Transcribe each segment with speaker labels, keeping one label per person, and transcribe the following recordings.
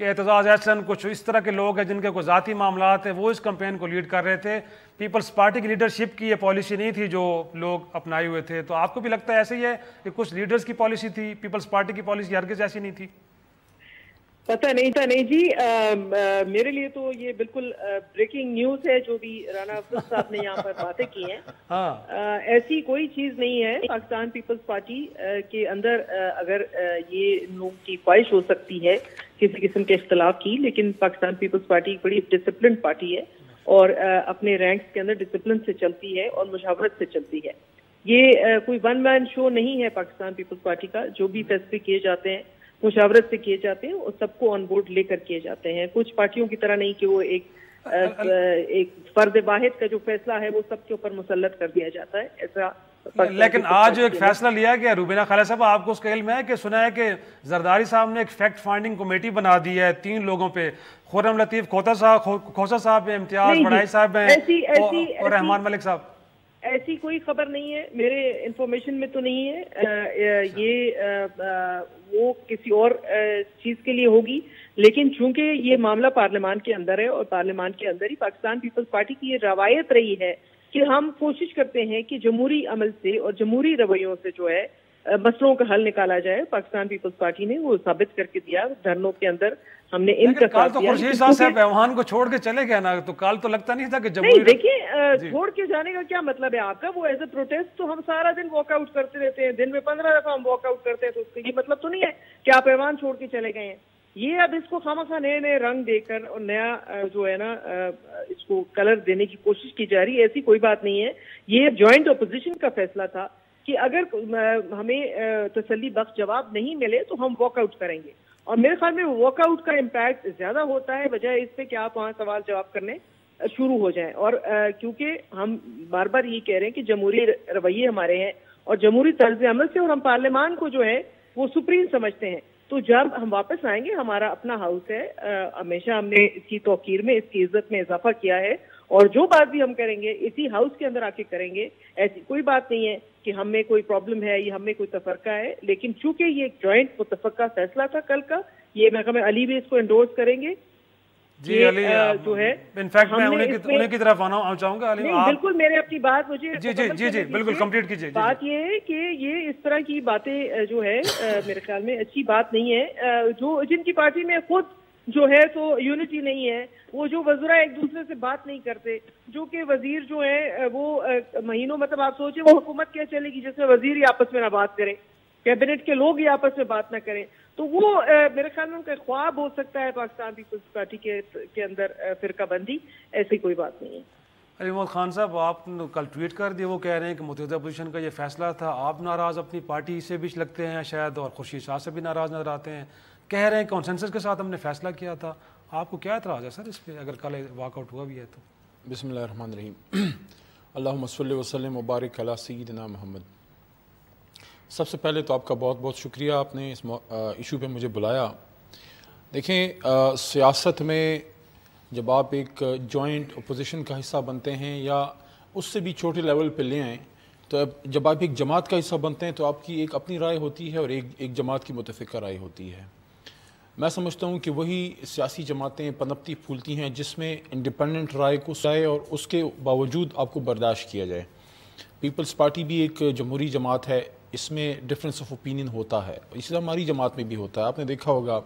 Speaker 1: کہ اعتزاز احسن کچھ اس طرح کے لوگ ہیں جن کے کوئی ذاتی معاملات ہیں، وہ اس کمپین کو لیڈ کر رہے تھے. پیپلز پارٹی کی لیڈرشپ کی یہ پالیسی نہیں تھی جو لوگ اپنائے ہوئے تھے. تو آپ کو بھی لگتا ہے ایسے ہی ہے کہ کچھ لیڈرز کی پالیسی تھی، پیپلز پارٹی کی پالیسی ہرگز ایسی نہیں تھی؟
Speaker 2: پتہ نہیں جی. میرے لیے تو یہ بالکل بریکنگ نیوز ہے جو بھی رانا افضل صاحب نے یہاں پر باتیں کی ہیں. ایسی کوئی چیز نہیں ہے. پاکستان پیپلز پارٹی کے اندر اگر یہ لوگوں کی خواہش ہو سکتی ہے کسی قسم کے اختلاف کی، لیکن پاکستان پیپلز پارٹی بڑی ڈسپلنڈ پارٹی ہے اور اپنے رینکس کے اندر ڈسپلن سے چلتی ہے اور مشاورت سے چلتی ہے. یہ کوئی ون مین شو نہیں ہے پاکستان پیپلز پارٹی کا. جو بھی فیصلے کیے جاتے ہیں مشاورت سے کیے جاتے ہیں اور سب کو آن بورڈ لے کر کیے جاتے ہیں. کچھ پارٹیوں کی طرح نہیں کہ وہ ایک فرد واحد کا جو فیصلہ ہے وہ سب کے اوپر مسلط کر دیا جاتا ہے. ایسا
Speaker 1: لیکن آج جو ایک فیصلہ لیا گیا روبینہ خالد صاحب، آپ کو اس کا علم ہے کہ سنا ہے کہ زرداری صاحب نے ایک فیکٹ فائنڈنگ کمیٹی بنا دی ہے 3 لوگوں پہ، خرم لطیف کھوسا صاحب ہیں، امتیاز بڑائی صاحب ہیں اور رحمان ملک صاحب؟
Speaker 2: ایسی کوئی خبر نہیں ہے میرے انفارمیشن میں تو نہیں ہے. یہ وہ کسی اور چیز کے لیے ہوگی، لیکن چونکہ یہ معاملہ پارلیمان کے اندر ہے اور پارلیمان کے اندر ہی پاکستان پیپلز پارٹی کی یہ روایت رہی ہے کہ ہم کوشش کرتے ہیں کہ جمہوری عمل سے اور جمہوری رویوں سے جو ہے مسئلوں کا حل نکالا جائے. پاکستان پیپلز پارٹی نے وہ ثابت کر کے دیا دھرنوں کے اندر. ہم نے ان کا
Speaker 1: کال تو خورشید صاحب سے ایوان کو چھوڑ کے چلے گئے نا، تو کال تو لگتا نہیں تھا کہ جمہوری.
Speaker 2: دیکھیں چھوڑ کے جانے کا کیا مطلب ہے آپ کا؟ وہ ایز اے پروٹیسٹ تو ہم سارا دن واک آؤٹ کرتے رہتے ہیں، دن میں 15 دفعہ ہم واک آؤٹ کرتے ہیں. تو اس کا یہ مطلب تو نہیں ہے کہ آپ ایوان چھوڑ کے چلے گئے ہیں. یہ اب اس کو خامخواہ نئے رنگ دے کر اور نیا جو ہے نا اس کو کلر دینے کی کوشش کی جا رہی ہے. ایسی کوئی بات نہیں ہے. یہ جوائنٹ اپوزیشن کا فیصلہ تھا کہ اگر ہمیں تسلی بخش جواب نہیں ملے تو ہم واک آؤٹ کریں گے. اور میرے خیال میں واک آؤٹ کا امپیکٹ زیادہ ہوتا ہے بجائے اس سے کہ آپ وہاں سوال جواب کرنے شروع ہو جائیں. اور کیونکہ ہم بار بار یہ کہہ رہے ہیں کہ جمہوری رویے ہمارے ہیں اور جمہوری طرز عمل سے، اور ہم پارلیمان کو جو ہے وہ سپریم سمجھتے ہیں. تو جب ہم واپس آئیں گے، ہمارا اپنا ہاؤس ہے، ہمیشہ ہم نے اس کی توقیر میں، اس کی عزت میں اضافہ کیا ہے، اور جو بات بھی ہم کریں گے اسی ہاؤس کے اندر آ کے کریں گے. ایسی کوئی بات نہیں ہے کہ ہم میں کوئی پرابلم ہے یا ہم میں کوئی تفرقہ ہے. لیکن چونکہ یہ ایک جوائنٹ متفقہ فیصلہ تھا کل کا، یہ محکمہ علی بھی اس کو انڈورس کریں گے.
Speaker 1: جی علی جو ہے انفیکٹ میں انہیں کی طرف آنا چاہوں گا. علی
Speaker 2: بالکل میرے اپنی بات مجھے
Speaker 1: جی بالکل کمپلیٹ کیجیے.
Speaker 2: بات یہ ہے کہ یہ اس طرح کی باتیں جو ہے میرے خیال میں اچھی بات نہیں ہے. جو جن کی پارٹی میں خود جو ہے تو یونٹی نہیں ہے، وہ جو وزراء ایک دوسرے سے بات نہیں کرتے، جو کہ وزیر جو ہے وہ مہینوں، مطلب آپ سوچیں وہ حکومت کیا چلے گی جس میں وزیر ہی آپس میں نہ بات کریں، کیبنٹ کے لوگ ہی آپس میں بات نہ کریں. تو وہ میرے خیال میں ان کا خواب ہو سکتا ہے پاکستان پیپلز پارٹی کے اندر فرقہ بندی. ایسی کوئی بات نہیں ہے.
Speaker 1: علی محمد خان صاحب، آپ نے کل ٹویٹ کر دیا، وہ کہہ رہے ہیں کہ متحدہ اپوزیشن کا یہ فیصلہ تھا. آپ ناراض اپنی پارٹی سے بھی لگتے ہیں شاید، اور خورشید شاہ سے بھی ناراض نظر آتے ہیں. کہہ رہے ہیں کنسنسس کے ساتھ ہم نے فیصلہ کیا تھا. آپ کو کیا اعتراض ہے سر اس پہ اگر کل واک آؤٹ ہوا بھی ہے تو؟
Speaker 3: بسم اللہ الرحمن الرحیم. اللہم صلی وسلم وبارک علی سیدنا محمد. سب سے پہلے تو آپ کا بہت بہت شکریہ، آپ نے اس ایشو پہ مجھے بلایا. دیکھیں سیاست میں جب آپ ایک جوائنٹ اپوزیشن کا حصہ بنتے ہیں یا اس سے بھی چھوٹے لیول پہ لے آئیں، تو جب آپ ایک جماعت کا حصہ بنتے ہیں تو آپ کی ایک اپنی رائے ہوتی ہے اور ایک جماعت کی متفقہ رائے ہوتی ہے. میں سمجھتا ہوں کہ وہی سیاسی جماعتیں پنپتی پھولتی ہیں جس میں انڈیپینڈنٹ رائے کو چاہے اور اس کے باوجود آپ کو برداشت کیا جائے. پیپلز پارٹی بھی ایک جمہوری جماعت ہے، اس میں ڈفرینس آف اوپینین ہوتا ہے، اسی طرح ہماری جماعت میں بھی ہوتا ہے. آپ نے دیکھا ہوگا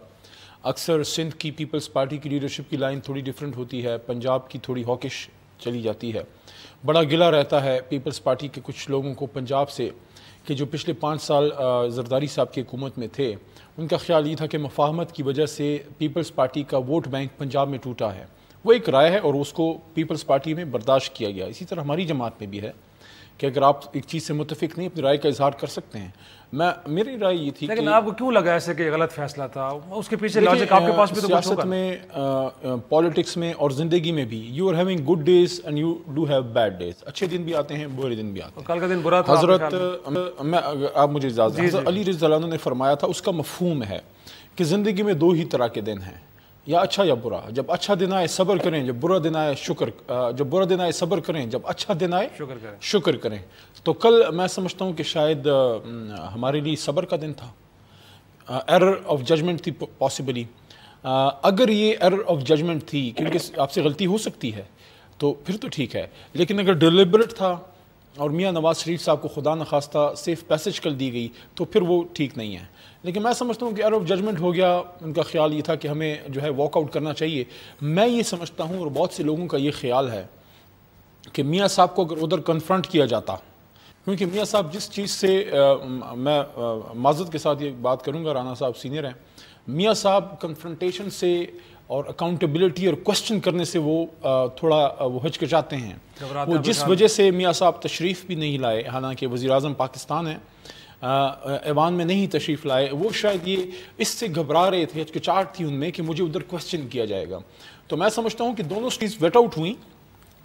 Speaker 3: اکثر سندھ کی پیپلز پارٹی کی لیڈرشپ کی لائن تھوڑی ڈیفرنٹ ہوتی ہے، پنجاب کی تھوڑی ہاکش چلی جاتی ہے. بڑا گلہ رہتا ہے پیپلز پارٹی کے کچھ لوگوں کو پنجاب سے کہ جو پچھلے 5 سال زرداری صاحب کی حکومت میں تھے، ان کا خیال یہ تھا کہ مفاہمت کی وجہ سے پیپلز پارٹی کا ووٹ بینک پنجاب میں ٹوٹا ہے. وہ ایک رائے ہے اور اس کو پیپلز پارٹی میں برداشت کیا گیا. اسی طرح ہماری جماعت میں بھی ہے کہ اگر آپ ایک چیز سے متفق نہیں اپنی رائے کا اظہار کر سکتے ہیں. میری رائے یہ تھی.
Speaker 1: لیکن آپ کو کیوں لگا ایسے کہ غلط فیصلہ تھا؟ اس کے پیچھے لاجک آپ کے پاس بھی تو کچھ ہوگا.
Speaker 3: سیاست میں، پالیٹکس میں اور زندگی میں بھی you are having good days and you do have bad days. اچھے دن بھی آتے ہیں، برے دن بھی آتے ہیں.
Speaker 1: کل کا دن برا تھا.
Speaker 3: حضرت آپ مجھے اجازت، حضرت علی رضی اللہ عنہ نے فرمایا تھا، اس کا مفہوم ہے کہ زندگی میں 2 ہی طرح کے دن ہیں، یا اچھا یا برا. جب اچھا دن آئے صبر کریں، جب برا دن آئے جب برا دن آئے صبر کریں، جب اچھا دن آئے شکر کریں. تو کل میں سمجھتا ہوں کہ شاید ہمارے لیے صبر کا دن تھا. ایرر آف ججمنٹ تھی پاسبلی. اگر یہ ایرر آف ججمنٹ تھی کیونکہ آپ سے غلطی ہو سکتی ہے تو پھر تو ٹھیک ہے، لیکن اگر ڈیلیبریٹ تھا اور میاں نواز شریف صاحب کو خدا نخواستہ سیف پیسج کر دی گئی تو پھر وہ ٹھیک نہیں ہے. لیکن میں سمجھتا ہوں کہ ایرر آف ججمنٹ ہو گیا، ان کا خیال یہ تھا کہ ہمیں جو ہے واک آؤٹ کرنا چاہیے. میں یہ سمجھتا ہوں اور بہت سے لوگوں کا یہ خیال ہے کہ میاں صاحب کو اگر ادھر کنفرنٹ کیا جاتا، کیونکہ میاں صاحب جس چیز سے میں معذرت کے ساتھ یہ بات کروں گا، رانا صاحب سینئر ہیں، میاں صاحب کنفرنٹیشن سے اور اکاؤنٹیبلٹی اور کوسچن کرنے سے وہ تھوڑا وہ ہچکچاتے ہیں. وہ جس وجہ سے میاں صاحب تشریف بھی نہیں لائے، حالانکہ وزیر اعظم پاکستان ہے، ایوان میں نہیں تشریف لائے، وہ شاید یہ اس سے گھبرا رہے تھے، ہچکچاہٹ تھی ان میں کہ مجھے ادھر کوسچن کیا جائے گا. تو میں سمجھتا ہوں کہ دونوں چیز ویٹ آؤٹ ہوئیں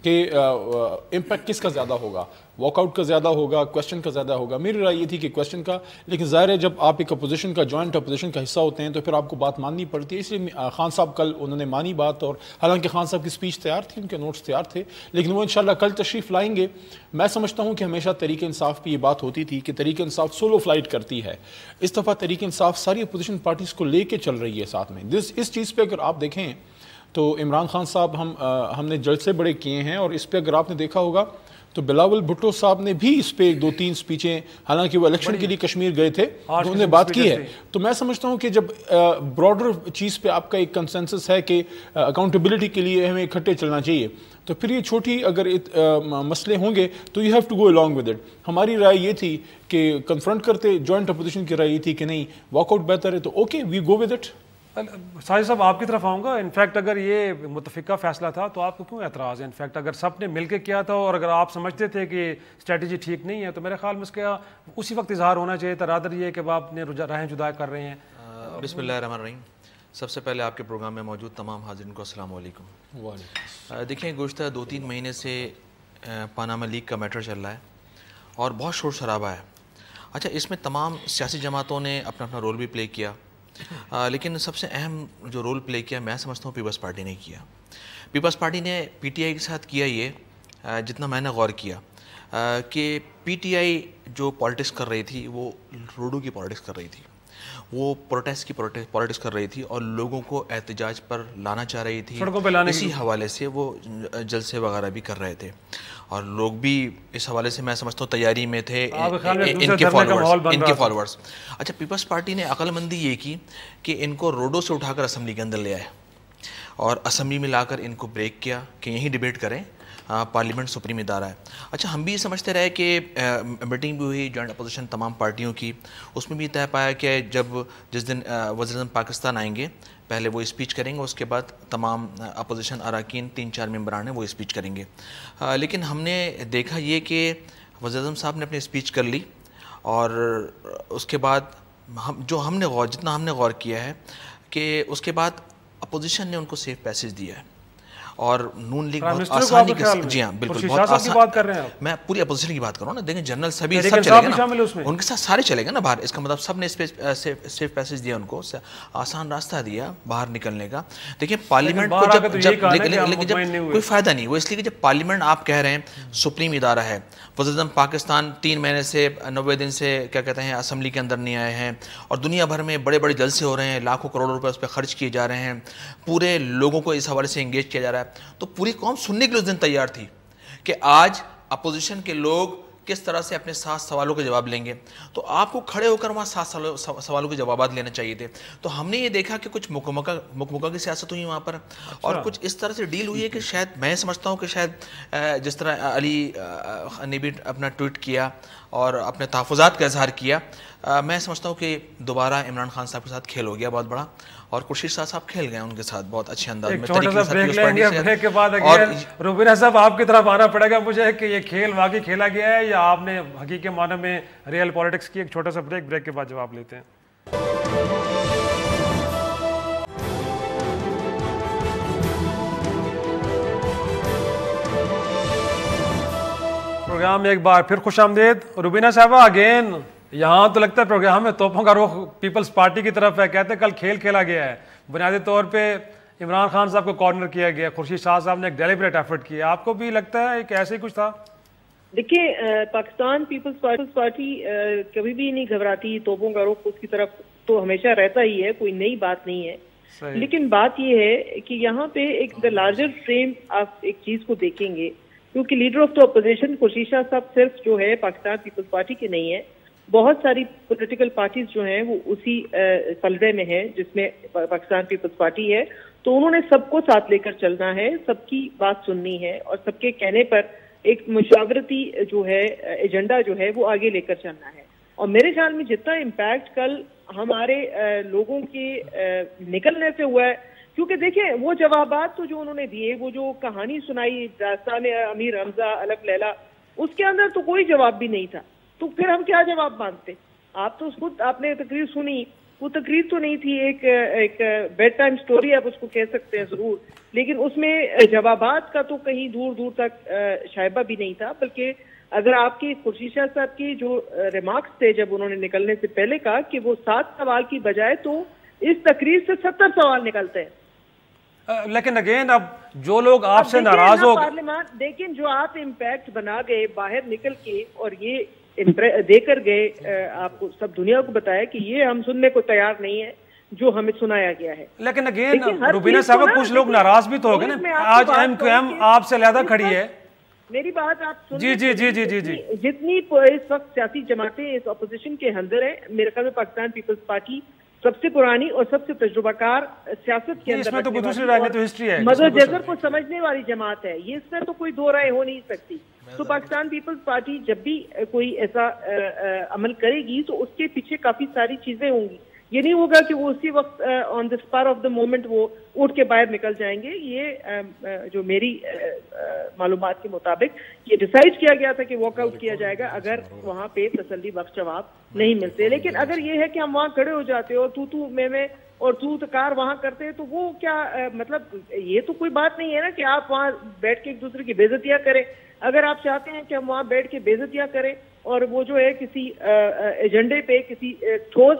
Speaker 3: کہ امپیکٹ کس کا زیادہ ہوگا، واک آؤٹ کا زیادہ ہوگا، کوسچن کا زیادہ ہوگا. میری رائے یہ تھی کہ کوسچن کا، لیکن ظاہر ہے جب آپ ایک اپوزیشن کا جوائنٹ اپوزیشن کا حصہ ہوتے ہیں تو پھر آپ کو بات ماننی پڑتی ہے. اس لیے خان صاحب کل انہوں نے مانی بات، اور حالانکہ خان صاحب کی اسپیچ تیار تھی، ان کے نوٹس تیار تھے، لیکن وہ انشاءاللہ کل تشریف لائیں گے. میں سمجھتا ہوں کہ ہمیشہ تحریک انصاف پہ یہ بات ہوتی تھی کہ تحریک انصاف سولو فلائٹ کرتی ہے. اس دفعہ تحریک انصاف ساری اپوزیشن پارٹیز کو لے کے چل رہی ہے ساتھ میں. اس چیز پہ اگر آپ دیکھیں تو عمران خان صاحب ہم نے جلسے بڑے کیے ہیں، اور اس پہ اگر آپ نے دیکھا ہوگا تو بلاول بھٹو صاحب نے بھی اس پہ 2-3 سپیچیں، حالانکہ وہ الیکشن کے لیے کشمیر گئے تھے، انہوں نے بات کی ہے. تو میں سمجھتا ہوں کہ جب براڈر چیز پہ آپ کا ایک کنسنسس ہے کہ اکاؤنٹیبلٹی کے لیے ہمیں اکٹھے چلنا چاہیے، تو پھر یہ چھوٹی اگر مسئلے ہوں گے تو you have to go along with it. ہماری رائے یہ تھی کہ کنفرنٹ کرتے، جوائنٹ اپوزیشن کی رائے یہ تھی کہ نہیں واک آؤٹ بہتر ہے، تو okay we go with it.
Speaker 1: Sajid sahab آپ کی طرف آؤں گا. انفیکٹ اگر یہ متفقہ فیصلہ تھا تو آپ کو کیوں اعتراض ہے؟ انفیکٹ اگر سب نے مل کے کیا تھا اور اگر آپ سمجھتے تھے کہ اسٹریٹجی ٹھیک نہیں ہے تو میرے خیال میں اس کا اسی وقت اظہار ہونا چاہیے تھا، رادر یہ کہ آپ نے راہیں جدا کر رہے ہیں.
Speaker 4: بسم اللہ الرحمن الرحیم. سب سے پہلے آپ کے پروگرام میں موجود تمام حاضرین کو السلام علیکم. دیکھیں گزشتہ 2-3 مہینے سے پاناما لیک کا میٹر چل رہا ہے اور بہت شور شرابہ ہے. اچھا، اس میں تمام سیاسی جماعتوں نے اپنا اپنا رول بھی پلے کیا، لیکن سب سے اہم جو رول پلے کیا میں سمجھتا ہوں پیپلز پارٹی نے کیا. پیپلز پارٹی نے پی ٹی آئی کے ساتھ کیا یہ جتنا میں نے غور کیا کہ پی ٹی آئی جو پالیٹکس کر رہی تھی وہ روڈو کی پالیٹکس کر رہی تھی، وہ پروٹیسٹ کی پالیٹکس کر رہی تھی اور لوگوں کو احتجاج پر لانا چاہ رہی تھی. اسی حوالے سے وہ جلسے وغیرہ بھی کر رہے تھے اور لوگ بھی اس حوالے سے میں سمجھتا ہوں تیاری میں تھے، ان کے فالوورز. اچھا، پیپلز پارٹی نے عقل مندی یہ کی کہ ان کو روڈوں سے اٹھا کر اسمبلی کے اندر لے آئے اور اسمبلی میں لا کر ان کو بریک کیا کہ یہیں ڈیبیٹ کریں، پارلیمنٹ سپریم ادارہ ہے. اچھا، ہم بھی یہ سمجھتے رہے کہ میٹنگ بھی ہوئی جوائنٹ اپوزیشن تمام پارٹیوں کی، اس میں بھی طے پایا کہ جس دن وزیر اعظم پاکستان آئیں گے پہلے وہ اسپیچ کریں گے، اس کے بعد تمام اپوزیشن اراکین 3-4 ممبران ہیں وہ اسپیچ کریں گے. لیکن ہم نے دیکھا یہ کہ وزیر اعظم صاحب نے اپنی اسپیچ کر لی اور اس کے بعد جتنا ہم نے غور کیا ہے کہ اس کے بعد اپوزیشن نے ان کو سیف پیسج دیا ہے اور نون لیگ بہت آسانی کے ساتھ، جی ہاں بالکل بہت آسان، میں پوری اپوزیشن کی بات کر رہا ہوں نا. دیکھیں جنرل سبھی سب چلے گا نا، ان کے ساتھ سارے چلے گا نا باہر، اس کا مطلب سب نے سیف پیسج دیا، ان کو آسان راستہ دیا باہر نکلنے کا. دیکھیں پارلیمنٹ کو لیکن جب کوئی فائدہ نہیں، وہ اس لیے کہ جب پارلیمنٹ آپ کہہ رہے ہیں سپریم ادارہ ہے، وزیر اعظم پاکستان 3 مہینے سے 90 دن سے کیا کہتے ہیں اسمبلی کے اندر نہیں آئے ہیں اور دنیا بھر میں بڑے بڑے جلسے ہو رہے ہیں، لاکھوں کروڑوں روپے اس پہ خرچ کیے جا رہے ہیں، پورے لوگوں کو اس حوالے سے انگیج کیا جا رہا ہے، تو پوری قوم سننے کے لیے اس دن تیار تھی کہ آج اپوزیشن کے لوگ کس طرح سے اپنے 7 سوالوں کے جواب لیں گے. تو آپ کو کھڑے ہو کر وہاں 7 سوالوں کے جوابات لینے چاہیے تھے. تو ہم نے یہ دیکھا کہ کچھ مکمکہ کی سیاست ہوئی وہاں پر اور کچھ اس طرح سے ڈیل ہوئی ہے کہ شاید میں سمجھتا ہوں کہ شاید جس طرح علی نے بھی اپنا ٹویٹ کیا اور اپنے تحفظات کا اظہار کیا، میں سمجھتا ہوں کہ دوبارہ عمران خان صاحب کے ساتھ کھیل ہو گیا بہت بڑا اور خورشید صاحب کھیل گئے ان کے ساتھ بہت اچھے انداز میں.
Speaker 1: بریک کے بعد روبینہ صاحب آپ کی طرف آنا پڑے گا مجھے کہ یہ کھیل واقعی کھیلا گیا ہے یا آپ نے حقیقی معنی میں ریئل پالیٹکس کی. ایک چھوٹا سا بریک کے بعد جواب لیتے ہیں. پروگرام میں ایک بار پھر خوش آمدید. روبینہ صاحبہ اگین یہاں تو لگتا ہے پروگرام میں توپوں کا رخ پیپلز پارٹی کی طرف ہے. کہتے ہیں کل کھیل کھیلا گیا ہے، بنیادی طور پہ عمران خان صاحب کو کارنر کیا گیا، خورشید شاہ صاحب نے ایک ڈیلیبریٹ ایفرٹ کیا. آپ کو بھی لگتا ہے کہ ایسے ہی کچھ تھا؟
Speaker 2: دیکھیں پاکستان پیپلز پارٹی کبھی بھی نہیں گھبراتی، توپوں کا رخ اس کی طرف تو ہمیشہ رہتا ہی ہے، کوئی نئی بات نہیں ہے. لیکن بات یہ ہے کہ یہاں پہ ایک دا لارجر فریم آپ ایک چیز کو دیکھیں گے، کیونکہ leader of the opposition Khursheed Shah sahab صرف جو ہے پاکستان پیپلز پارٹی کے نہیں ہے، بہت ساری پولیٹیکل پارٹیز جو ہیں وہ اسی پلڑے میں ہیں جس میں پاکستان پیپلز پارٹی ہے، تو انہوں نے سب کو ساتھ لے کر چلنا ہے، سب کی بات سننی ہے اور سب کے کہنے پر ایک مشاورتی جو ہے ایجنڈا جو ہے وہ آگے لے کر چلنا ہے۔ اور میرے خیال میں جتنا امپیکٹ کل ہمارے لوگوں کے نکلنے سے ہوا ہے، کیونکہ دیکھیں وہ جوابات تو جو انہوں نے دیے، وہ جو کہانی سنائی داستان امیر حمزہ الف لیلہ، اس کے اندر تو کوئی جواب بھی نہیں تھا، تو پھر ہم کیا جواب مانگتے؟ آپ تو خود آپ نے تقریر سنی، وہ تقریر تو نہیں تھی، ایک بیڈ ٹائم سٹوری آپ اس کو کہہ سکتے ہیں ضرور، لیکن اس میں جوابات کا تو کہیں دور دور تک شائبہ بھی نہیں تھا، بلکہ اگر آپ کی خورشید شاہ صاحب کی جو ریمارکس تھے جب انہوں نے نکلنے سے پہلے کہا کہ وہ 7 سوال کی بجائے تو اس تقریر سے 70 سوال نکلتے ہیں،
Speaker 1: لیکن اگین اب جو لوگ آپ سے ناراض ہو
Speaker 2: پارلیمان، لیکن جو آپ امپیکٹ بنا گئے باہر نکل کے اور یہ دے کر گئے، آپ کو سب دنیا کو بتایا کہ یہ ہم سننے کو تیار نہیں ہے جو ہمیں سنایا گیا ہے۔
Speaker 1: لیکن اگین روبینہ صاحب کچھ لوگ ناراض بھی تو ہو گئے نا، آج ایم کیو ایم آپ سے علیحدہ کھڑی ہے۔
Speaker 2: میری بات آپ سنیں،
Speaker 1: جی جی جی جی جی جی
Speaker 2: جتنی اس وقت سیاسی جماعتیں اس اپوزیشن کے اندر ہیں، میرے خیال میں پاکستان پیپلز پارٹی سب سے پرانی اور سب سے تجربہ کار سیاست کے اندر مدر جزر کو سمجھنے والی جماعت ہے، یہ اس میں تو کوئی دو رائے ہو نہیں سکتی۔ تو پاکستان پیپلز پارٹی جب بھی کوئی ایسا عمل کرے گی تو اس کے پیچھے کافی ساری چیزیں ہوں گی، یہ نہیں ہوگا کہ وہ اسی وقت آن دا اسپار آف دا مومنٹ وہ اٹھ کے باہر نکل جائیں گے۔ یہ جو میری معلومات کے مطابق یہ ڈیسائیڈ کیا گیا تھا کہ واک آؤٹ کیا جائے گا اگر وہاں پہ تسلی بخش جواب نہیں ملتے، لیکن اگر یہ ہے کہ ہم وہاں کھڑے ہو جاتے اور تو میں اور تو تکار وہاں کرتے تو وہ کیا مطلب یہ تو کوئی بات نہیں ہے نا کہ آپ وہاں بیٹھ کے ایک دوسرے کی بے عزتیاں کریں۔ اگر آپ چاہتے ہیں کہ ہم وہاں بیٹھ کے بے عزتیاں کریں اور وہ جو ہے کسی ایجنڈے پہ کسی ٹھوس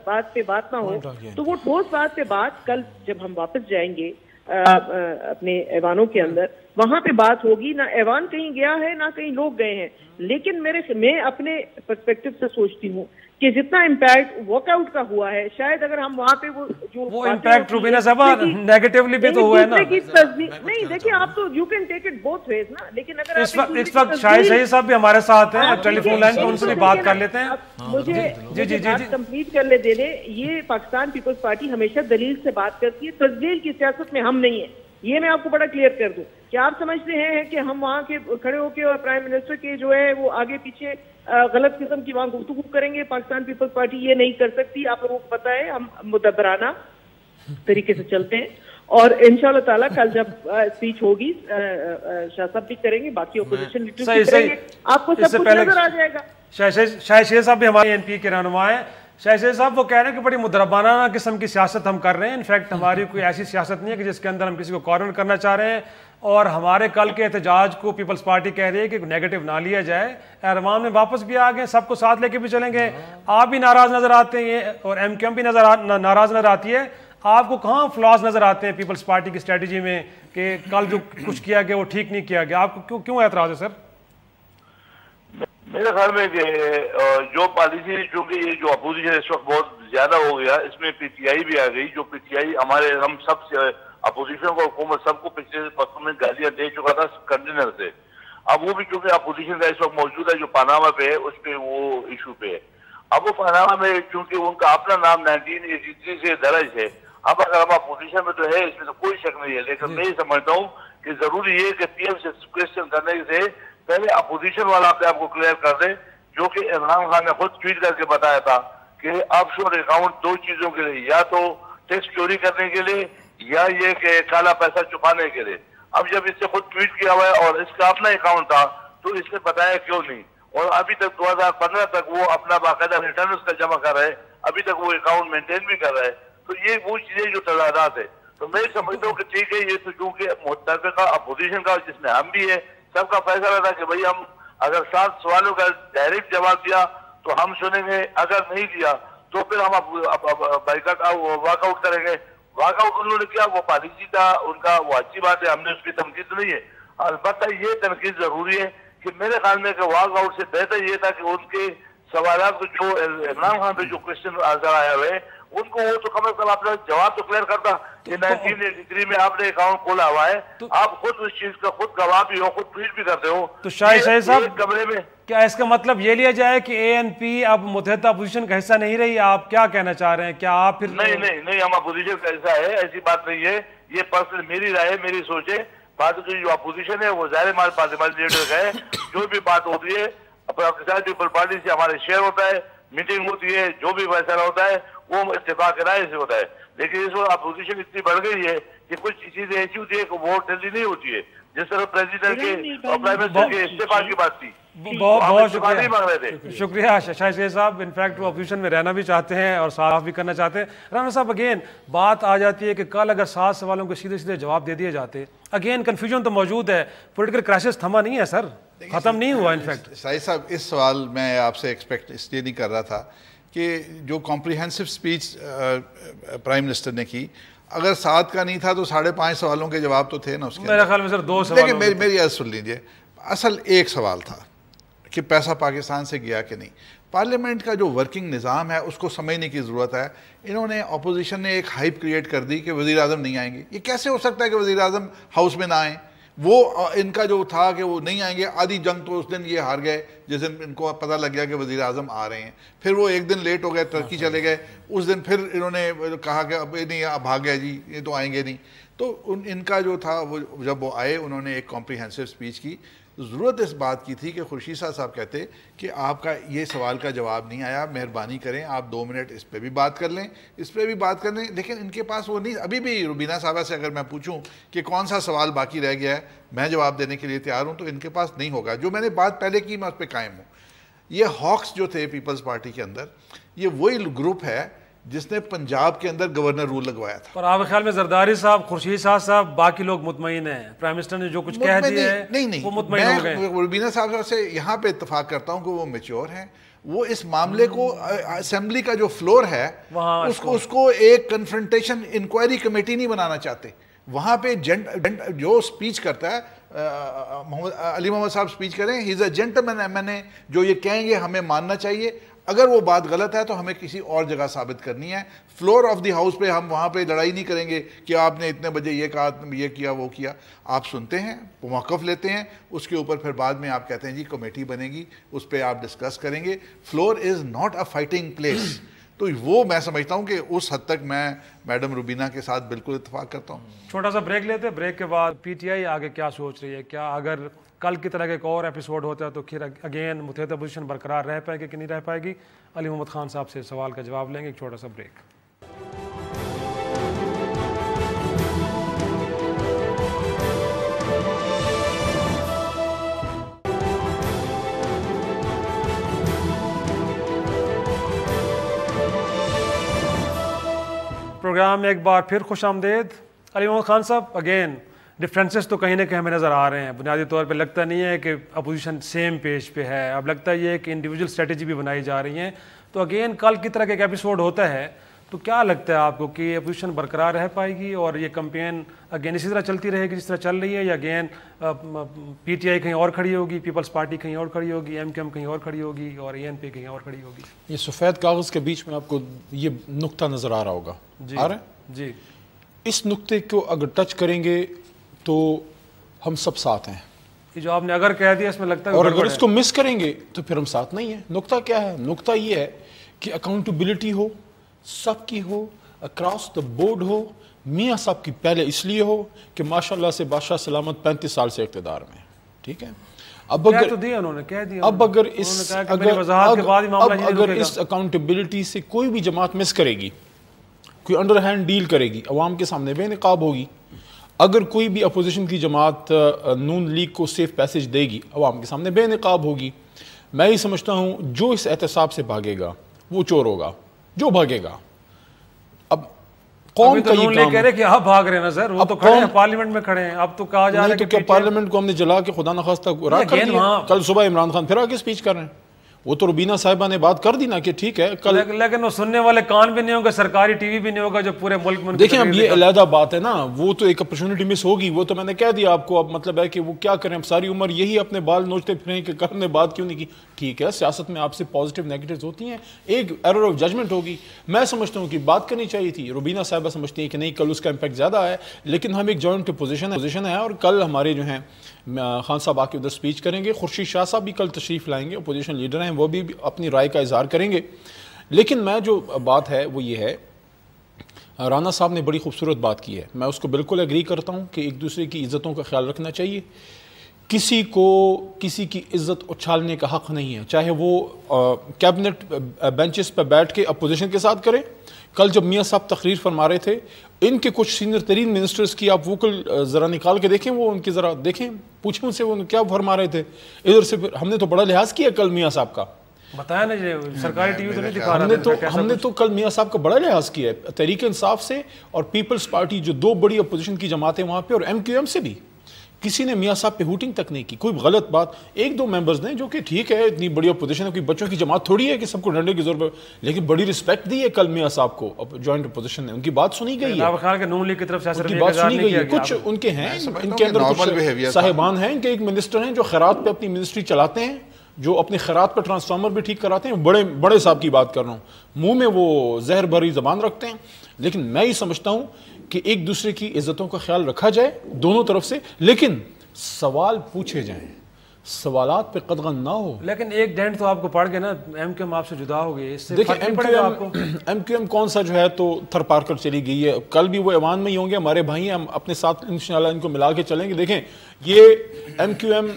Speaker 2: بات پہ بات نہ ہو، تو وہ ٹھوس بات پہ بات کل جب ہم واپس جائیں گے اپنے ایوانوں کے اندر وہاں پہ بات ہوگی۔ نہ ایوان کہیں گیا ہے نہ کہیں لوگ گئے ہیں، لیکن میں اپنے پرسپیکٹو سے سوچتی ہوں کہ جتنا امپیکٹ واک آؤٹ کا ہوا ہے، شاید اگر ہم وہاں پہ وہ
Speaker 1: امپیکٹ روبینہ صاحب نیگیٹیولی بھی تو ہوا ہے نا۔
Speaker 2: نہیں دیکھیں آپ تو you can take it both ways نا، لیکن اگر
Speaker 1: اس وقت شاہد شہید صاحب بھی ہمارے ساتھ ہیں ٹیلی فون لائن پہ، ان سے بھی بات کر لیتے ہیں۔
Speaker 2: مجھے بات کمپلیٹ کر دے لیں۔ یہ پاکستان پیپلز پارٹی ہمیشہ دلیل سے بات کرتی ہے، تزلیل کی سیاست میں ہم نہیں ہیں، یہ میں آپ کو بڑا کلیئر کر دوں۔ کیا آپ سمجھتے ہیں کہ ہم وہاں کے کھڑے ہو کے اور پرائم منسٹر کے جو ہے وہ آگے پیچھے غلط قسم کی وہاں گفتگو کریں گے؟ پاکستان پیپلز پارٹی یہ نہیں کر سکتی، آپ لوگوں کو پتا ہے ہم مدبرانہ طریقے سے چلتے ہیں، اور انشاءاللہ تعالیٰ کل جب اسپیچ ہوگی شاہ صاحب بھی کریں گے، باقی اپوزیشن لیڈرز بھی کریں گے، آپ کو سب کچھ نظر آ جائے گا۔
Speaker 1: شاہد شہید صاحب بھی ہمارے این پی کے رہنما ہیں۔ شاہد شہید صاحب وہ کہہ رہے ہیں کہ بڑی مدربانہ قسم کی سیاست ہم کر رہے ہیں، انفیکٹ ہماری کوئی ایسی سیاست نہیں ہے کہ جس کے اندر ہم کسی کو کارنر کرنا چاہ رہے ہیں، اور ہمارے کل کے احتجاج کو پیپلز پارٹی کہہ رہی ہے کہ نیگیٹو نہ لیا جائے، ایوان میں واپس بھی آ گئے، سب کو ساتھ لے کے بھی چلیں گے۔ آپ بھی ناراض نظر آتے ہیں اور ایم کیو ایم بھی ناراض نظر آتی ہے، آپ کو کہاں فلاز نظر آتے ہیں پیپلز پارٹی کی اسٹریٹجی میں کہ کل جو کچھ کیا گیا وہ ٹھیک نہیں کیا گیا؟ آپ کو کیوں اعتراض ہے سر؟
Speaker 5: میرے خیال میں کہ جو پالیسی، چونکہ یہ جو اپوزیشن اس وقت بہت زیادہ ہو گیا، اس میں پی ٹی آئی بھی آ گئی، جو پی ٹی آئی ہم سب سے اپوزیشن کو، حکومت سب کو پچھلے وقتوں میں گالیاں دے چکا تھا کنٹینر سے۔ اب وہ بھی چونکہ اپوزیشن کا اس وقت موجود ہے جو پاناما پہ ہے، اس پہ وہ ایشو پہ ہے۔ اب وہ پاناما میں چونکہ ان کا اپنا نام 1983 سے درج ہے، اب اگر ہم اپوزیشن میں تو ہے، اس میں تو کوئی شک نہیں ہے، لیکن میں یہ سمجھتا ہوں کہ ضروری ہے کہ پی ایم سے کوشچن کرنے سے پہلے اپوزیشن والا اپنے آپ کو کلیئر کر دے، جو کہ عمران خان نے خود ٹویٹ کر کے بتایا تھا کہ آف شور اکاؤنٹ دو چیزوں کے لیے، یا تو ٹیکس چوری کرنے کے لیے یا یہ کہ کالا پیسہ چھپانے کے لیے۔ اب جب اس سے خود ٹویٹ کیا ہوا ہے اور اس کا اپنا اکاؤنٹ تھا تو اس نے بتایا کیوں نہیں، اور ابھی تک 2015 تک وہ اپنا باقاعدہ ریٹرن اس کا جمع کر رہے ہیں، ابھی تک وہ اکاؤنٹ مینٹین بھی کر رہے ہیں۔ تو یہ وہ چیزیں جو تضادات ہے، تو میں سمجھتا ہوں کہ ٹھیک ہے، یہ تو چونکہ متفقہ اپوزیشن کا جس میں ہم بھی ہے، سب کا فیصلہ تھا کہ بھائی ہم اگر 7 سوالوں کا ڈائریکٹ جواب دیا تو ہم سنیں گے، اگر نہیں دیا تو پھر ہم بائیکاٹ واک آؤٹ کریں گے۔ واک آؤٹ انہوں نے کیا، وہ پالیسی تھا ان کا، وہ اچھی بات ہے، ہم نے اس کی تنقید نہیں ہے، البتہ یہ تنقید ضروری ہے کہ میرے خیال میں کہ واک آؤٹ سے بہتر یہ تھا کہ ان کے سوالات کو جو عمران خان پہ جو کوشچن آنسر آیا ہوئے ان کو وہ تو کم از کم اپنا جواب تو کلیئر کرتا. یہ 1983 میں آپ نے اکاؤنٹ کھولا ہوا ہے, آپ خود اس چیز کا خود گواہ بھی ہو, خود ٹویٹ بھی کرتے ہو.
Speaker 1: تو شاہد صاحب
Speaker 5: کمرے میں
Speaker 1: کیا اس کا مطلب یہ لیا جائے کہ اے این پی اب متحدہ اپوزیشن کا حصہ نہیں رہی؟ آپ کیا کہنا چاہ رہے ہیں؟ کیا آپ پھر
Speaker 5: نہیں ہم اپوزیشن کا حصہ ہے, ایسی بات نہیں ہے. یہ پرسنل میری رائے ہے, میری سوچ ہے. بات جو اپوزیشن ہے وہ ظاہر ہمارے لیڈر کا ہے, جو بھی بات ہوتی ہے پاکستان پیپل پارٹی سے ہمارے شیئر ہوتا ہے, میٹنگ ہوتی ہے, جو بھی فیصلہ ہوتا ہے وہ اتفاق رائے سے ہوتا ہے. لیکن اس وقت اپوزیشن اتنی بڑھ گئی ہے کہ کچھ چیزیں ایسی ہوتی ہے کہ ووٹ جلدی نہیں ہوتی ہے. جس طرح پریزیڈنٹ کے اور پرائم منسٹر کے استعفا کی بات تھی.
Speaker 1: بہت شکریہ شاہد سید صاحب. انفیکٹ وہ اپوزیشن میں رہنا بھی چاہتے ہیں اور صاف بھی کرنا چاہتے ہیں. رانا صاحب اگین بات آ جاتی ہے کہ کل اگر 7 سوالوں کے سیدھے سیدھے جواب دے دیے جاتے, اگین کنفیوژن تو موجود ہے, پولیٹیکل کرائسس تھما نہیں ہے سر, ختم نہیں ہوا. انفیکٹ
Speaker 6: سعید صاحب اس سوال میں آپ سے ایکسپیکٹ اس لیے نہیں کر رہا تھا کہ جو کمپریہنسو سپیچ پرائم منسٹر نے کی, اگر 7 کا نہیں تھا تو 5.5 سوالوں کے جواب تو تھے نا اس کے.
Speaker 1: میرے خیال میں سر 2 سوال.
Speaker 6: لیکن میری عرض سن لیجیے, اصل ایک سوال تھا کہ پیسہ پاکستان سے گیا کہ نہیں. پارلیمنٹ کا جو ورکنگ نظام ہے اس کو سمجھنے کی ضرورت ہے. انہوں نے اپوزیشن نے ایک ہائپ کریٹ کر دی کہ وزیر اعظم نہیں آئیں گے. یہ کیسے ہو سکتا ہے کہ وزیر اعظم ہاؤس میں نہ آئیں؟ وہ ان کا جو تھا کہ وہ نہیں آئیں گے. آدھی جنگ تو اس دن یہ ہار گئے جس دن ان کو پتہ لگ گیا کہ وزیر اعظم آ رہے ہیں. پھر وہ ایک دن لیٹ ہو گئے, ترکی چلے گئے. اس دن پھر انہوں نے کہا کہ اب نہیں, اب بھاگ گیا جی, یہ تو آئیں گے نہیں. تو ان کا جو تھا وہ جب وہ آئے انہوں نے ایک کمپریہنسو سپیچ کی. ضرورت اس بات کی تھی کہ خورشید صاحب کہتے کہ آپ کا یہ سوال کا جواب نہیں آیا, مہربانی کریں آپ 2 منٹ اس پہ بھی بات کر لیں, اس پہ بھی بات کر لیں. لیکن ان کے پاس وہ نہیں. ابھی بھی روبینہ صاحبہ سے اگر میں پوچھوں کہ کون سا سوال باقی رہ گیا ہے, میں جواب دینے کے لیے تیار ہوں, تو ان کے پاس نہیں ہوگا. جو میں نے بات پہلے کی میں اس پہ قائم ہوں. یہ ہاکس جو تھے پیپلز پارٹی کے اندر, یہ وہی گروپ ہے جس نے پنجاب کے اندر گورنر رول لگوایا تھا.
Speaker 1: اور آپ کے خیال میں زرداری صاحب, خورشید صاحب, باقی لوگ مطمئن ہیں؟ پرائم منسٹر نے جو کچھ کہہ دیا ہے
Speaker 6: نہیں,
Speaker 1: وہ مطمئن ہو گئے.
Speaker 6: میں روبینہ صاحب سے یہاں پہ اتفاق کرتا ہوں کہ وہ میچور ہیں. وہ اس معاملے کو اسمبلی کا جو فلور ہے اس کو ایک کنفرنٹیشن انکوائری کمیٹی نہیں بنانا چاہتے. وہاں پہ جو سپیچ کرتا ہے علی محمد صاحب سپیچ کریں, ہی از اے جینٹلمین ایم این اے, جو یہ کہیں گے ہمیں ماننا چاہیے. اگر وہ بات غلط ہے تو ہمیں کسی اور جگہ ثابت کرنی ہے. فلور آف دی ہاؤس پہ ہم وہاں پہ لڑائی نہیں کریں گے کہ آپ نے اتنے بجے یہ کہا, یہ کیا, وہ کیا. آپ سنتے ہیں, موقف لیتے ہیں, اس کے اوپر پھر بعد میں آپ کہتے ہیں جی کمیٹی بنے گی, اس پہ آپ ڈسکس کریں گے. Floor is not a fighting place. تو وہ میں سمجھتا ہوں کہ اس حد تک میں میڈم روبینہ کے ساتھ بالکل اتفاق کرتا ہوں.
Speaker 1: چھوٹا سا بریک لیتے ہیں, بریک کے بعد پی ٹی آئی آگے کیا سوچ رہی ہے. کیا اگر کل کی طرح کا ایک اور ایپیسوڈ ہوتا ہے تو پھر اگین متحدہ اپوزیشن برقرار رہ پائے گی کہ نہیں رہ پائے گی؟ علی محمد خان صاحب سے سوال کا جواب لیں گے. ایک چھوٹا سا بریک. پروگرام میں ایک بار پھر خوش آمدید. علی محمد خان صاحب, اگین ڈفرینسز تو کہیں نہ کہیں ہمیں نظر آ رہے ہیں. بنیادی طور پہ لگتا نہیں ہے کہ اپوزیشن سیم پیج پہ ہے. اب لگتا یہ ہے کہ انڈیویجول اسٹریٹجی بھی بنائی جا رہی ہیں. تو اگین کل کی طرح کا ایک ایپیسوڈ ہوتا ہے تو کیا لگتا ہے آپ کو کہ اپوزیشن برقرار رہ پائے گی اور یہ کمپین اگین اسی طرح چلتی رہے گی جس طرح چل رہی ہے, یا اگین پی ٹی آئی کہیں اور کھڑی ہوگی, پیپلز پارٹی کہیں اور کھڑی ہوگی, ایم کیو ایم کہیں اور کھڑی ہوگی, اور اے این پی کہیں اور کھڑی ہوگی؟
Speaker 3: یہ سفید کاغذ کے بیچ میں آپ کو یہ نقطہ نظر آ رہا ہوگا. آ رہا ہے
Speaker 1: جی.
Speaker 3: اس نقطے کو اگر ٹچ کریں گے تو ہم سب ساتھ ہیں.
Speaker 1: یہ جو آپ نے اگر کہہ دیا اس میں لگتا ہے,
Speaker 3: اور اگر اس کو مس کریں گے تو پھر ہم ساتھ نہیں ہیں. نقطہ کیا ہے؟ نقطہ یہ ہے کہ اکاؤنٹیبلٹی ہو, سب کی ہو, اکراس دا بورڈ ہو. میاں صاحب کی پہلے اس لیے ہو کہ ماشاءاللہ سے بادشاہ سلامت 35 سال سے اقتدار میں, ٹھیک ہے. اب اگر اس اکاؤنٹیبلٹی سے کوئی بھی جماعت مس کرے گی, کوئی انڈر ہینڈ ڈیل کرے گی, عوام کے سامنے بے نقاب ہوگی. اگر کوئی بھی اپوزیشن کی جماعت نون لیگ کو سیف پیسج دے گی, عوام کے سامنے بے نقاب ہوگی. میں یہ سمجھتا ہوں جو اس احتساب سے بھاگے گا وہ چور ہوگا, جو بھاگے گا. اب قوم کا یہ کام
Speaker 1: ہے کہ آپ بھاگ رہے ہیں نا سر, وہ تو کھڑے ہیں پارلیمنٹ میں کھڑے ہیں. اب تو کہا جا رہا ہے کہ
Speaker 3: کیا پارلیمنٹ کو ہم نے جلا کے خدا نخواستہ راکھ کر دیا. کل صبح عمران خان پھر آ کے اسپیچ کر رہے ہیں. وہ تو روبینہ صاحبہ نے بات کر دی نا کہ ٹھیک ہے کل,
Speaker 1: لیکن وہ سننے والے کان بھی نہیں ہوگا, سرکاری ٹی وی بھی نہیں ہوگا جو پورے ملک میں.
Speaker 3: دیکھیں اب یہ علیحدہ بات ہے نا, وہ تو ایک اپرچونٹی مس ہوگی. وہ تو میں نے کہہ دیا آپ کو. اب مطلب ہے کہ وہ کیا کریں, اب ساری عمر یہی اپنے بال نوچتے پھریں کہ کل نے بات کیوں نہیں کی. ٹھیک ہے سیاست میں آپ سے پازیٹیو نیگیٹیوز ہوتی ہیں, ایک ایرر آف ججمنٹ ہوگی. میں سمجھتا ہوں کہ بات کرنی چاہیے تھی, روبینہ صاحبہ سمجھتی ہیں کہ نہیں کل اس کا امپیکٹ زیادہ ہے, لیکن ہم ایک جوائنٹ پوزیشن ہے اور کل ہمارے جو ہیں خان صاحب آ کے ادھر سپیچ کریں گے, خورشید شاہ صاحب بھی کل تشریف لائیں گے, اپوزیشن لیڈر ہیں, وہ بھی اپنی رائے کا اظہار کریں گے. لیکن میں جو بات ہے وہ یہ ہے, رانا صاحب نے بڑی خوبصورت بات کی ہے, میں اس کو بالکل ایگری کرتا ہوں کہ ایک دوسرے کی عزتوں کا خیال رکھنا چاہیے. کسی کو کسی کی عزت اچھالنے کا حق نہیں ہے, چاہے وہ کیبنٹ بینچز پہ بیٹھ کے اپوزیشن کے ساتھ کریں. کل جب میاں صاحب تقریر فرما رہے تھے, ان کے کچھ سینئر ترین منسٹرز کی آپ ووکل ذرا نکال کے دیکھیں, وہ ان کی ذرا دیکھیں, پوچھیں ان سے وہ کیا فرما رہے تھے. ادھر سے پھر ہم نے تو بڑا لحاظ کیا کل میاں صاحب کا,
Speaker 1: بتایا نا جی سرکاری ٹی وی تو نہیں دکھا رہا,
Speaker 3: ہم نے تو کل میاں صاحب کا بڑا لحاظ کیا ہے تحریک انصاف سے اور پیپلز پارٹی جو دو بڑی اپوزیشن کی جماعتیں وہاں پہ, اور ایم کیو ایم سے بھی. کسی نے میاں صاحب پہ ہوٹنگ تک نہیں کی, کوئی غلط بات. ایک دو ممبرز نے جو کہ ٹھیک ہے اتنی بڑی اپوزیشن ہے, کوئی بچوں کی جماعت تھوڑی ہے کہ سب کو ڈنڈے کی ضرورت, لیکن بڑی رسپیکٹ دی ہے کل میاں صاحب کو جوائنٹ اپوزیشن نے, ان کی بات سنی گئی ہے,
Speaker 1: نون لیگ کی طرف سے
Speaker 3: ان کی بات سنی گئی ہے. کچھ ان کے ہیں, ان کے اندر کچھ صاحبان ہیں, ان کے ایک منسٹر ہیں جو خیرات پہ اپنی منسٹری چلاتے ہیں, جو اپنے خیرات پہ ٹرانسفارمر بھی ٹھیک کراتے ہیں, بڑے صاحب کی بات کر رہا ہوں, منہ میں وہ زہر بھری زبان رکھتے ہیں. لیکن میں یہ سمجھتا ہوں کہ ایک دوسرے کی عزتوں کا خیال رکھا جائے دونوں طرف سے, لیکن سوال پوچھے جائیں, سوالات پہ قدغن نہ ہو.
Speaker 1: لیکن ایک ڈینٹ تو آپ کو پڑ گیا نا, ایم کیو ایم آپ سے جدا ہو گئی, اس سے
Speaker 3: دیکھیں
Speaker 1: فرق پڑے گا آپ کو.
Speaker 3: ایم کیو ایم کون سا جو ہے تو تھر پار کر چلی گئی ہے, کل بھی وہ ایوان میں ہی ہوں گے, ہمارے بھائی ہیں, ہم اپنے ساتھ انشاءاللہ ان کو ملا کے چلیں گے. دیکھیں یہ ایم کیو ایم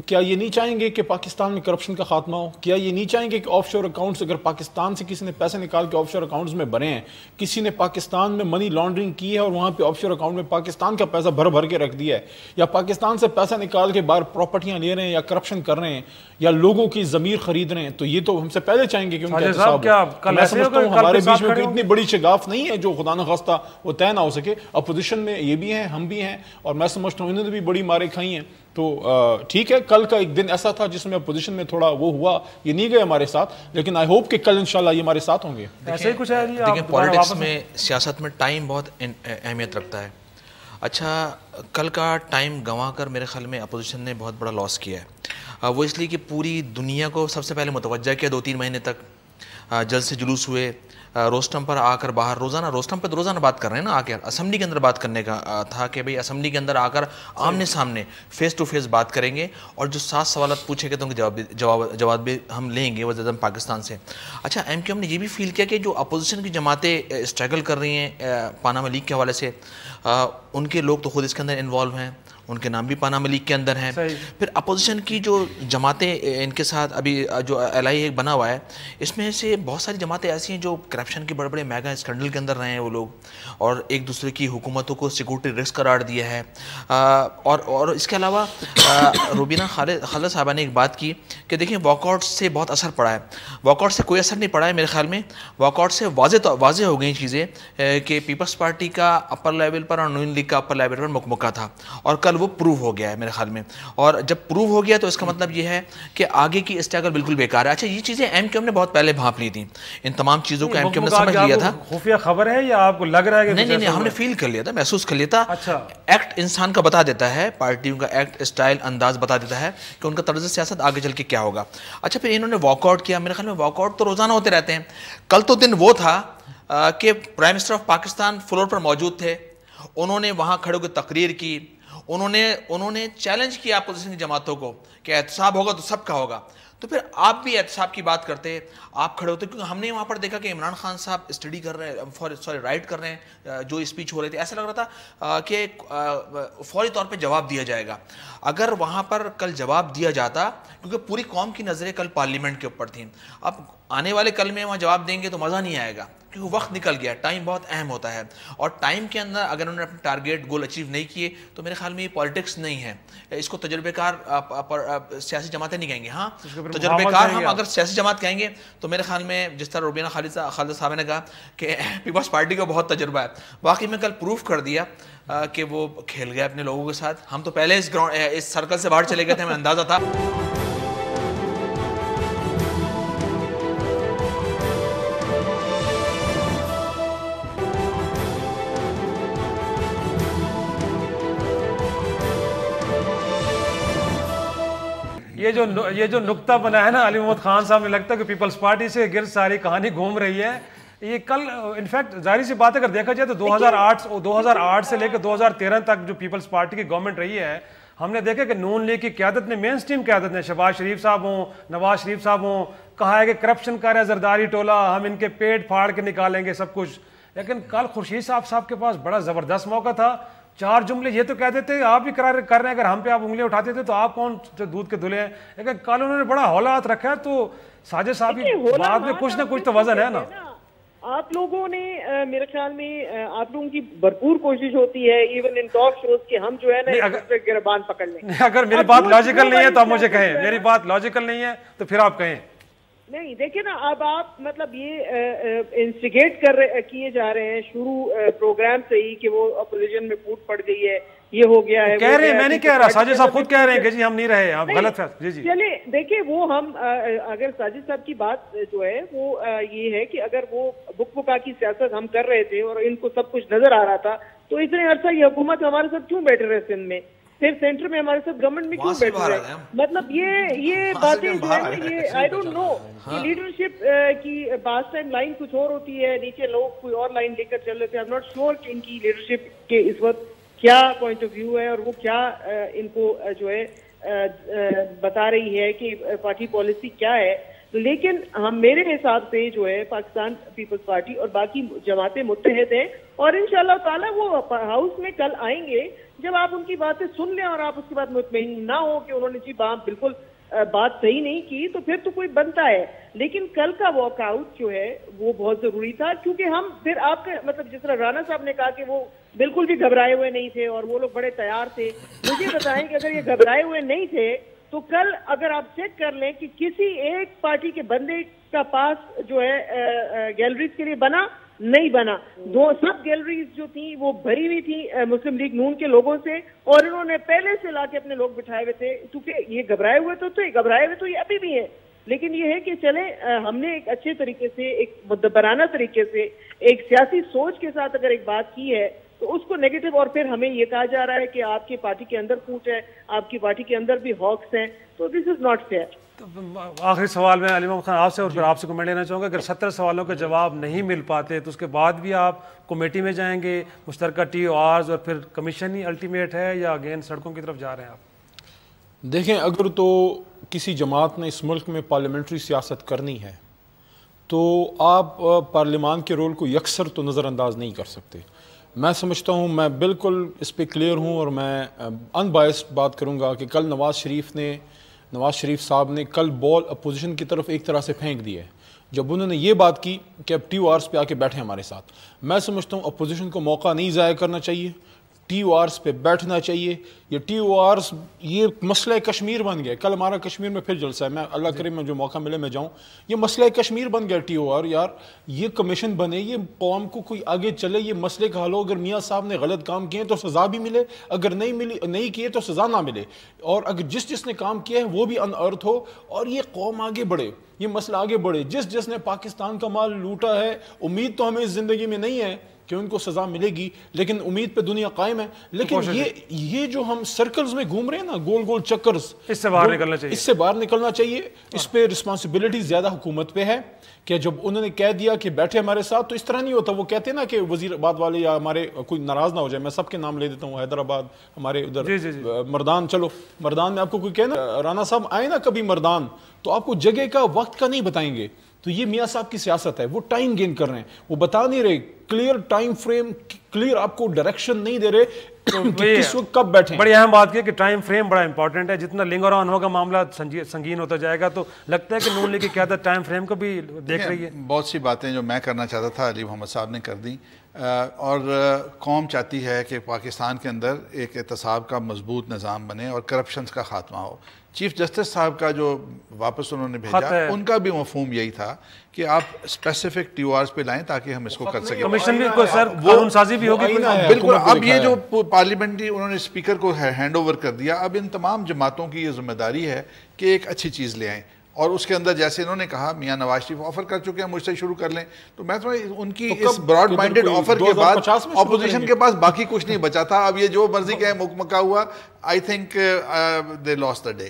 Speaker 3: کیا یہ نہیں چاہیں گے کہ پاکستان میں کرپشن کا خاتمہ ہو؟ کیا یہ نہیں چاہیں گے کہ آف شور اکاؤنٹس, اگر پاکستان سے کسی نے پیسے نکال کے آف شور اکاؤنٹس میں بھرے ہیں, کسی نے پاکستان میں منی لانڈرنگ کی ہے اور وہاں پہ آف شور اکاؤنٹ میں پاکستان کا پیسہ بھر کے رکھ دیا ہے, یا پاکستان سے پیسہ نکال کے باہر پراپرٹیاں لے رہے ہیں, یا کرپشن کر رہے ہیں, یا لوگوں کی ضمیر خرید رہے ہیں, تو یہ تو ہم سے پہلے چاہیں گے کہ ان کا احتساب ہو. میں سمجھتا ہوں ہمارے بیچ میں کوئی اتنی بڑی شگاف نہیں ہے جو خدا نخواستہ وہ طے نہ ہو سکے. اپوزیشن میں یہ بھی ہیں, ہم بھی ہیں, اور میں سمجھتا ہوں انہوں نے بھی بڑی مارے کھائی ہیں. تو ٹھیک ہے, کل کا ایک دن ایسا تھا جس میں اپوزیشن میں تھوڑا وہ ہوا, یہ نہیں گئے ہمارے ساتھ, لیکن آئی ہوپ کہ کل انشاءاللہ یہ ہمارے ساتھ ہوں گے.
Speaker 1: ایسے ہی کچھ ہے.
Speaker 4: دیکھیں پولیٹکس میں, سیاست میں ٹائم بہت اہمیت رکھتا ہے. اچھا کل کا ٹائم گنوا کر میرے خیال میں اپوزیشن نے بہت بڑا لاس کیا ہے. وہ اس لیے کہ پوری دنیا کو سب سے پہلے متوجہ کیا 2-3 مہینے تک, جلد سے جلوس ہوئے, روسٹم پر آ کر باہر روسٹم پہ روزانہ بات کر رہے ہیں نا, آ کر اسمبلی کے اندر بات کرنے کا تھا کہ بھئی اسمبلی کے اندر آ کر آمنے سامنے فیس ٹو فیس بات کریں گے, اور جو 7 سوالات پوچھے گئے تو ان کے جواب بھی ہم لیں گے وزیر اعظم پاکستان سے. اچھا ایم کیو ایم نے یہ بھی فیل کیا کہ جو اپوزیشن کی جماعتیں اسٹرگل کر رہی ہیں پاناما لیک کے حوالے سے, ان کے لوگ تو خود اس کے اندر انوالو ہیں, ان کے نام بھی پاناما لیک کے اندر ہیں. پھر اپوزیشن کی جو جماعتیں ان کے ساتھ ابھی جو ایل آئی اے بنا ہوا ہے, اس میں سے بہت ساری جماعتیں ایسی ہیں جو کرپشن کے بڑے میگا اسکینڈل کے اندر رہے ہیں وہ لوگ, اور ایک دوسرے کی حکومتوں کو سیکورٹی رسک قرار دیا ہے. اور اس کے علاوہ روبینہ خالد صاحبہ نے ایک بات کی کہ دیکھیں واک آؤٹ سے بہت اثر پڑا ہے. واک آؤٹ سے کوئی اثر نہیں پڑا ہے میرے خیال میں, واک آؤٹ سے واضح ہو گئی چیزیں کہ پیپلز پارٹی کا اپر لیول پر اور نون لیگ کا اپر لیول پر مکمکہ تھا, اور کل وہ پروو ہو گیا ہے میرے خیال میں. اور جب پروو ہو گیا تو اس کا مطلب یہ ہے کہ آگے کی اسٹرگل بالکل بیکار ہے. اچھا یہ چیزیں ایم کیو ایم نے بہت پہلے بھانپ لی تھیں, ان تمام چیزوں کو ایم کیو ایم نے سمجھ لیا تھا.
Speaker 1: خفیہ خبر ہے یا آپ کو لگ رہا ہے کہ
Speaker 4: نہیں, ہم نے فیل کر لیا تھا, محسوس کر لیا تھا. ایکٹ انسان کا بتا دیتا ہے, پارٹیوں کا ایکٹ اسٹائل انداز بتا دیتا ہے کہ ان کا طرز سیاست آگے چل کے کیا ہوگا. اچھا پھر انہوں نے واک آؤٹ کیا, میرے خیال میں واک آؤٹ تو روزانہ ہوتے رہتے ہیں. کل تو دن وہ تھا کہ prime minister of Pakistan floor پر موجود تھے, انہوں نے وہاں کھڑے ہو کے تقریر کی, انہوں نے چیلنج کیا اپوزیشن کی جماعتوں کو کہ احتساب ہوگا تو سب کا ہوگا. تو پھر آپ بھی احتساب کی بات کرتے, آپ کھڑے ہوتے, کیونکہ ہم نے وہاں پر دیکھا کہ عمران خان صاحب اسٹڈی کر رہے ہیں, رائٹ کر رہے ہیں جو اسپیچ ہو رہی تھی, ایسا لگ رہا تھا کہ فوری طور پہ جواب دیا جائے گا. اگر وہاں پر کل جواب دیا جاتا, کیونکہ پوری قوم کی نظریں کل پارلیمنٹ کے اوپر تھیں, اب آنے والے کل میں وہاں جواب دیں گے تو مزہ نہیں آئے گا, کیونکہ وقت نکل گیا. ٹائم بہت اہم ہوتا ہے, اور ٹائم کے اندر اگر انہوں نے اپنے ٹارگیٹ گول اچیو نہیں کیے تو میرے خیال میں یہ پالٹکس نہیں ہے, اس کو تجربے کار سیاسی جماعتیں نہیں کہیں گے. ہاں تجربے کار ہم اگر سیاسی جماعت کہیں گے تو میرے خیال میں جس طرح روبینہ خالد صاحب نے کہا کہ پیپلز پارٹی کا بہت تجربہ ہے, واقعی میں کل پروف کر دیا کہ وہ کھیل گیا اپنے لوگوں کے ساتھ. ہم تو پہلے اس سرکل سے باہر چلے گئے تھے, ہمیں اندازہ تھا.
Speaker 1: یہ جو نقطہ بنا ہے نا علی محمد خان صاحب نے لگتا ہے کہ پیپلز پارٹی سے گرد ساری کہانی گھوم رہی ہے. یہ کل انفیکٹ ظاہری سی بات اگر دیکھا جائے تو 2008 سے لے کے 2013 تک جو پیپلز پارٹی کی گورنمنٹ رہی ہے, ہم نے دیکھا کہ نون لیگ کی قیادت نے, مین اسٹریم قیادت نے, شہباز شریف صاحب ہوں, نواز شریف صاحب ہوں, کہا ہے کہ کرپشن کر رہا ہے زرداری ٹولہ, ہم ان کے پیٹ پھاڑ کے نکالیں گے سب کچھ. لیکن کل خورشید صاحب کے پاس بڑا زبردست موقع تھا, 4 جملے یہ تو کہہ دیتے آپ بھی قرار کر رہے ہیں, اگر ہم پہ آپ انگلیاں اٹھاتے تھے تو آپ کون جو دودھ کے دھلے ہیں. لیکن کل انہوں نے بڑا ہولا ہاتھ رکھا ہے, تو ساجد صاحب کی بات میں کچھ نہ کچھ تو وزن ہے نا.
Speaker 2: آپ لوگوں نے میرے خیال میں آپ لوگوں کی بھرپور کوشش ہوتی ہے ایون ان ٹاک شوز کہ ہم جو ہے نا گربان پکڑ لیں.
Speaker 1: اگر میری بات لاجیکل نہیں ہے تو آپ مجھے کہیں, میری بات لاجیکل نہیں ہے تو پھر آپ کہیں.
Speaker 2: نہیں دیکھیں نا, اب آپ مطلب یہ انسٹیگیٹ کیے جا رہے ہیں شروع پروگرام سے ہی کہ وہ اپوزیشن میں پھوٹ پڑ گئی ہے, یہ ہو گیا ہے,
Speaker 1: کہہ رہے ہیں, میں نہیں کہہ رہا, ساجد صاحب خود کہہ رہے ہیں کہ جی ہم نہیں رہے, آپ غلط ہے. جی جی
Speaker 2: چلے دیکھیں, وہ ہم اگر ساجد صاحب کی بات جو ہے وہ یہ ہے کہ اگر وہ بک بکا کی سیاست ہم کر رہے تھے اور ان کو سب کچھ نظر آ رہا تھا تو اتنے عرصہ یہ حکومت ہمارے ساتھ کیوں بیٹھے رہے سندھ میں, پھر سینٹر میں ہمارے ساتھ گورنمنٹ میں کیوں بیٹھ رہے ہیں. مطلب یہ باتیں جو ہے یہ آئی ڈونٹ نو کہ لیڈرشپ کی باس ٹائم لائن کچھ اور ہوتی ہے, نیچے لوگ کوئی اور لائن لے کر چل رہے تھے. آئی ایم ناٹ شیور کہ ان کی لیڈرشپ کے اس وقت کیا پوائنٹ آف ویو ہے اور وہ کیا ان کو جو ہے بتا رہی ہے کہ پارٹی پالیسی کیا ہے. لیکن ہم میرے حساب سے جو ہے پاکستان پیپلز پارٹی اور باقی جماعتیں متحد ہیں, اور انشاءاللہ تعالیٰ وہ ہاؤس میں کل آئیں گے. جب آپ ان کی باتیں سن لیں اور آپ اس کے بعد مطمئن نہ ہو کہ انہوں نے جی بالکل بات صحیح نہیں کی تو پھر تو کوئی بنتا ہے. لیکن کل کا واک آؤٹ جو ہے وہ بہت ضروری تھا, کیونکہ ہم پھر آپ کے مطلب جس طرح رانا صاحب نے کہا کہ وہ بالکل بھی گھبرائے ہوئے نہیں تھے اور وہ لوگ بڑے تیار تھے. مجھے بتائیں کہ اگر یہ گھبرائے ہوئے نہیں تھے تو کل اگر آپ چیک کر لیں کہ کسی ایک پارٹی کے بندے کا پاس جو ہے گیلریز کے لیے بنا نہیں بنا. سب گیلریز جو تھیں وہ بھری ہوئی تھی مسلم لیگ نون کے لوگوں سے, اور انہوں نے پہلے سے لا کے اپنے لوگ بٹھائے ہوئے تھے. کیونکہ یہ گھبرائے ہوئے تو یہ گھبرائے ہوئے تو یہ ابھی بھی ہے, لیکن یہ ہے کہ چلیں ہم نے ایک اچھے طریقے سے, ایک مدبرانہ طریقے سے, ایک سیاسی سوچ کے ساتھ اگر ایک بات کی ہے تو اس کو نیگیٹو, اور پھر ہمیں یہ کہا جا رہا ہے کہ آپ کی پارٹی کے اندر پھوٹ ہے, آپ کی پارٹی کے اندر بھی ہاکس ہیں, تو دس از ناٹ فیئر.
Speaker 1: آخری سوال میں علی محمد خان آپ سے اور پھر آپ سے کمنٹ لینا چاہوں گا. اگر 70 سوالوں کے جواب نہیں مل پاتے تو اس کے بعد بھی آپ کمیٹی میں جائیں گے, مشترکہ ٹی او آرز اور پھر کمیشن ہی الٹیمیٹ ہے, یا اگین سڑکوں کی طرف جا رہے ہیں آپ؟
Speaker 3: دیکھیں, اگر تو کسی جماعت نے اس ملک میں پارلیمنٹری سیاست کرنی ہے تو آپ پارلیمان کے رول کو یکسر تو نظر انداز نہیں کر سکتے. میں سمجھتا ہوں, میں بالکل اس پہ کلیئر ہوں اور میں ان بائسڈ بات کروں گا کہ کل نواز شریف صاحب نے کل بال اپوزیشن کی طرف ایک طرح سے پھینک دی ہے جب انہوں نے یہ بات کی کہ اب ٹی او آرز پہ آ کے بیٹھیں ہمارے ساتھ. میں سمجھتا ہوں اپوزیشن کو موقع نہیں ضائع کرنا چاہیے, ٹی او آرز پہ بیٹھنا چاہیے. یہ ٹی او آرز یہ مسئلہ کشمیر بن گیا. کل ہمارا کشمیر میں پھر جلسہ ہے, میں اللہ کرے میں جو موقع ملے میں جاؤں. یہ مسئلہ کشمیر بن گیا ٹی او آر. یار یہ کمیشن بنے, یہ قوم کو کوئی آگے چلے, یہ مسئلے کا حل ہو. اگر میاں صاحب نے غلط کام کیے تو سزا بھی ملے, اگر نہیں کیے تو سزا نہ ملے, اور اگر جس نے کام کیا ہے وہ بھی ان ارتھ ہو, اور یہ قوم آگے بڑھے, یہ مسئلہ آگے بڑھے. جس نے پاکستان کا مال لوٹا ہے, امید تو ہمیں اس زندگی میں نہیں ہے کہ ان کو سزا ملے گی, لیکن امید پہ دنیا قائم ہے. لیکن یہ جو ہم سرکلز میں گھوم رہے ہیں نا, گول گول چکرز,
Speaker 1: اس سے باہر نکلنا چاہیے,
Speaker 3: اس سے باہر نکلنا چاہیے. اس پہ رسپانسبلٹی زیادہ حکومت پہ ہے کہ جب انہوں نے کہہ دیا کہ بیٹھے ہمارے ساتھ, تو اس طرح نہیں ہوتا. وہ کہتے ہیں نا کہ وزیر آباد والے یا ہمارے کوئی ناراض نہ ہو جائے, میں سب کے نام لے دیتا ہوں, حیدرآباد, ہمارے ادھر مردان, چلو مردان میں آپ کو کوئی کہنا رانا صاحب آئے نا کبھی مردان, تو آپ کو جگہ کا وقت کا نہیں بتائیں گے. تو یہ میاں صاحب کی سیاست ہے, وہ ٹائم گین کر رہے ہیں, وہ بتا نہیں رہے کلیئر ٹائم فریم, کلیئر آپ کو ڈائریکشن نہیں دے رہے کہ کس وقت کب بیٹھیں.
Speaker 1: بڑی اہم بات کی کہ ٹائم فریم بڑا امپورٹنٹ ہے. جتنا لنگر آن ہوگا معاملہ سنگین ہوتا جائے گا. تو لگتا ہے کہ نون لیگ کی قیادت ٹائم فریم کو بھی دیکھ رہی ہے.
Speaker 6: بہت سی باتیں جو میں کرنا چاہتا تھا علی محمد صاحب نے کر دی, اور قوم چاہتی ہے کہ پاکستان کے اندر ایک احتساب کا مضبوط نظام بنے اور کرپشنز کا خاتمہ ہو. چیف جسٹس صاحب کا جو واپس انہوں نے بھیجا, ان کا بھی مفہوم یہی تھا کہ آپ اسپیسیفک ٹی او آرز پہ لائیں تاکہ ہم اس کو کر سکیں.
Speaker 1: کمیشن بھی کوئی سر قانون سازی بھی ہوگی
Speaker 6: بالکل. اب یہ جو پارلیمنٹری انہوں نے اسپیکر کو ہینڈ اوور کر دیا, اب ان تمام جماعتوں کی یہ ذمہ داری ہے کہ ایک اچھی چیز لے آئیں, اور اس کے اندر جیسے انہوں نے کہا میاں نواز شریف آفر کر چکے ہیں مجھ سے شروع کر لیں, تو میں تو ان کی اس براڈ مائنڈڈ آفر کے بعد اپوزیشن کے پاس باقی کچھ نہیں بچا تھا. اب یہ جو مرضی کہیں مکمکا ہوا, I think they last the day.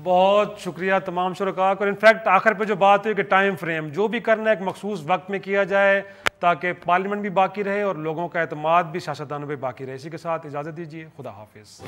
Speaker 1: بہت شکریہ تمام شرکاء کو. انفیکٹ آخر پہ جو بات ہوئی کہ ٹائم فریم جو بھی کرنا ہے ایک مخصوص وقت میں کیا جائے تاکہ پارلیمنٹ بھی باقی رہے اور لوگوں کا اعتماد بھی سیاستدانوں پہ باقی رہے. اسی کے ساتھ اجازت دیجیے. خدا حافظ.